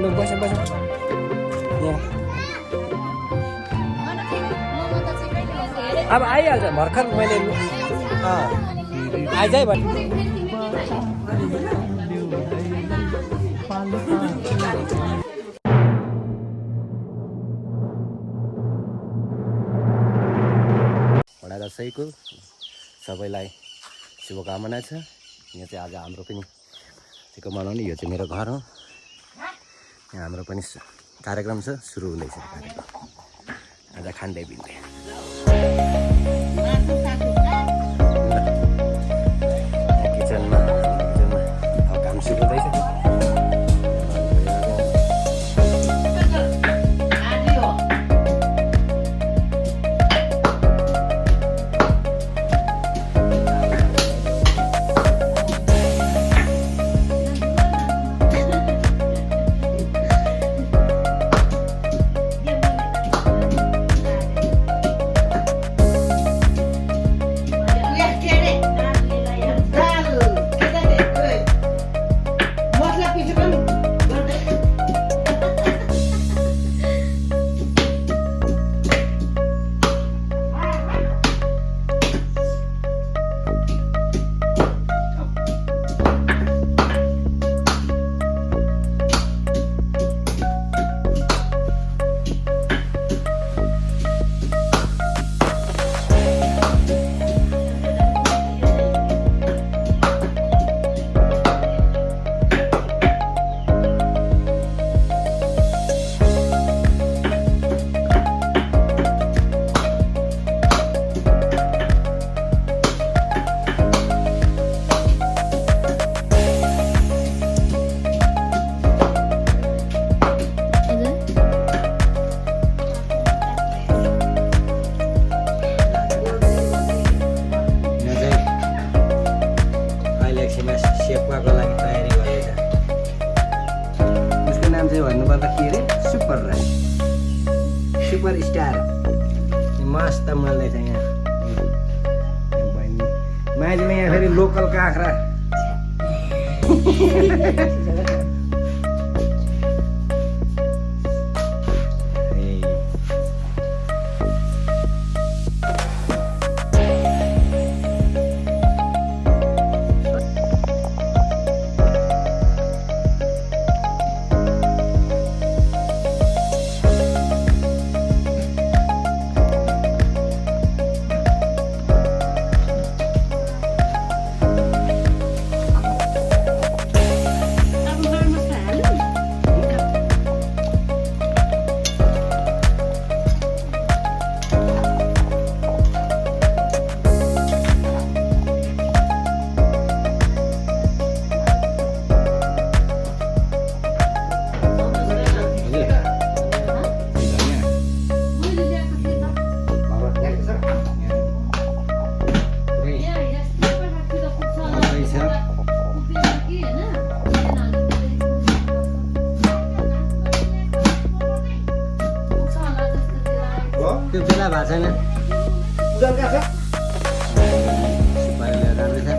लु बस बस यहाँ अब आइहाल्छ भर्खर मैले आइज है भने दसैँको सबैलाई शुभकामना छ। यहाँ चाहिँ आज हाम्रो पनि त्यसको मनाउने यो चाहिँ मेरो घर हो। यहाँ हाम्रो पनि कार्यक्रम छ, सुरु हुँदैछ कार्यक्रम आज खाँदै पिँदै किचनमा अब काम सुरु हुँदैछ। सेक्वाको लागि तयारी गर्दैछ। उसको नाम चाहिँ भन्नुपर्दा के अरे सुपर राई, सुपर स्टार मस्त मल्दैछ यहाँ। माझमा यहाँ फेरि लोकल काँक्रा त्यो बेला भएको छैन। सुपारी लिएर जाँदैछ।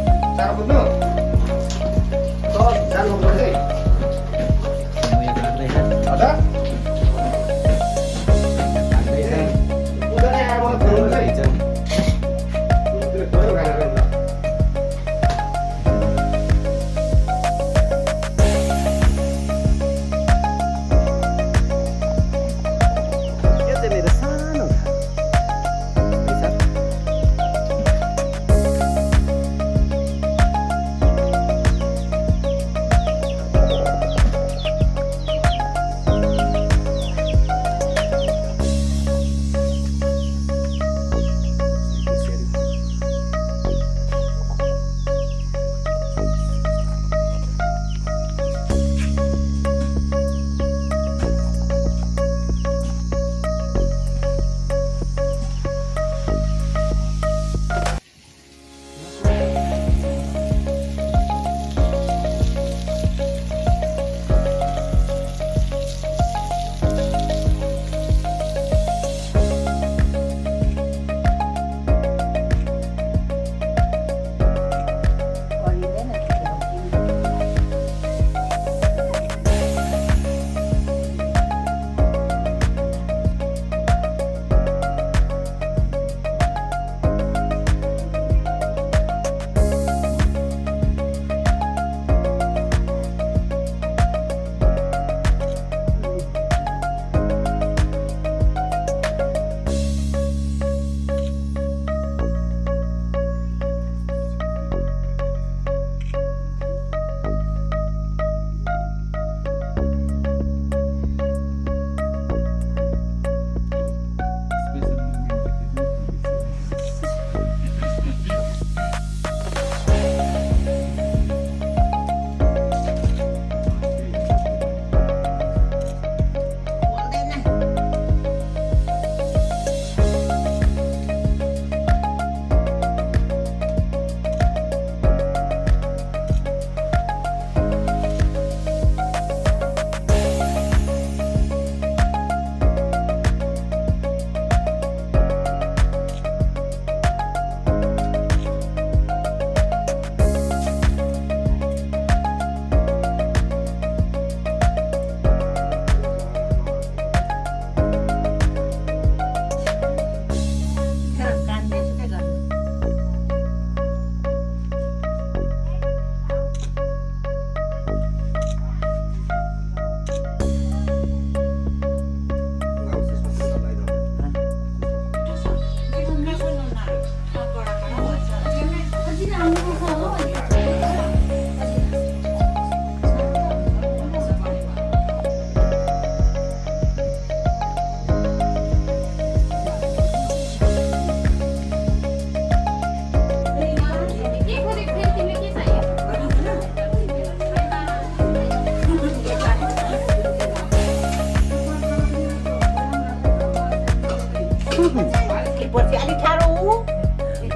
पर्सि अलि ठाडो ऊ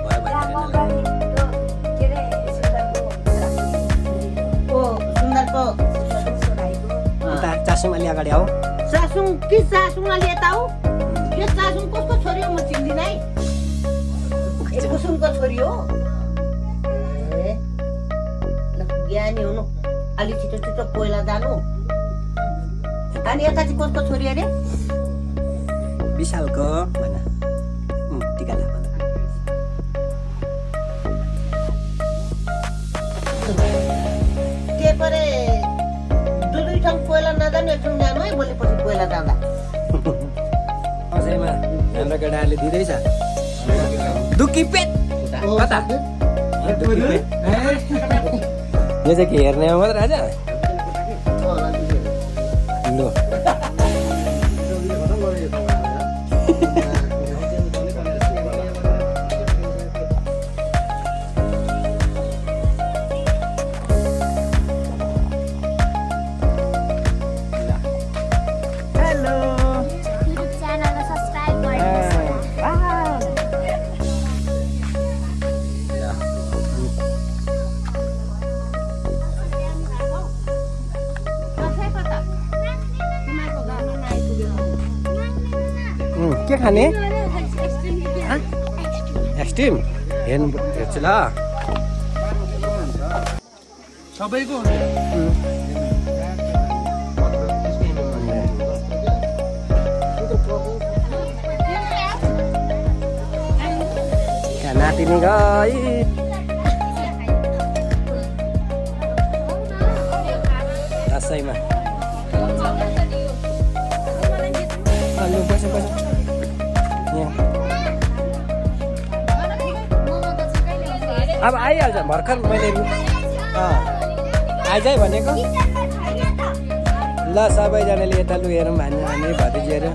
भयो भने ओ सुन्दरको उता चासुङ अलि अगाडि आऊ सासुङ कि सासुङ अलि यता हो यो सासुङ कसको छोरी हो म चिन्दिन है ए कुसुमको छोरी हो ए ल ज्ञानी हुनु अलि छिटो छिटो पहिला जानु अनि यता चाहिँ कसको छोरी अरे विशालको भन टिका ला भन के परे दुई ठाउँ पहिला नजानु एक ठाउँ जानु है भोलिपछि पहिला जाँदा कसैमा हाम्रो केटाहरूले दिँदैछ दुखी पेट कता दुखी पेट यो चाहिँ के हेर्ने हो मात्र आज लु के खाने एक्सट्रिम हेर्छु ल सबैको नातिनी गई दसैँमा लु बस बस अब आइहाल्छ भर्खर मैले आइज है भनेको ल सबैजनाले यता लु हेरौँ भने भतिजीहरू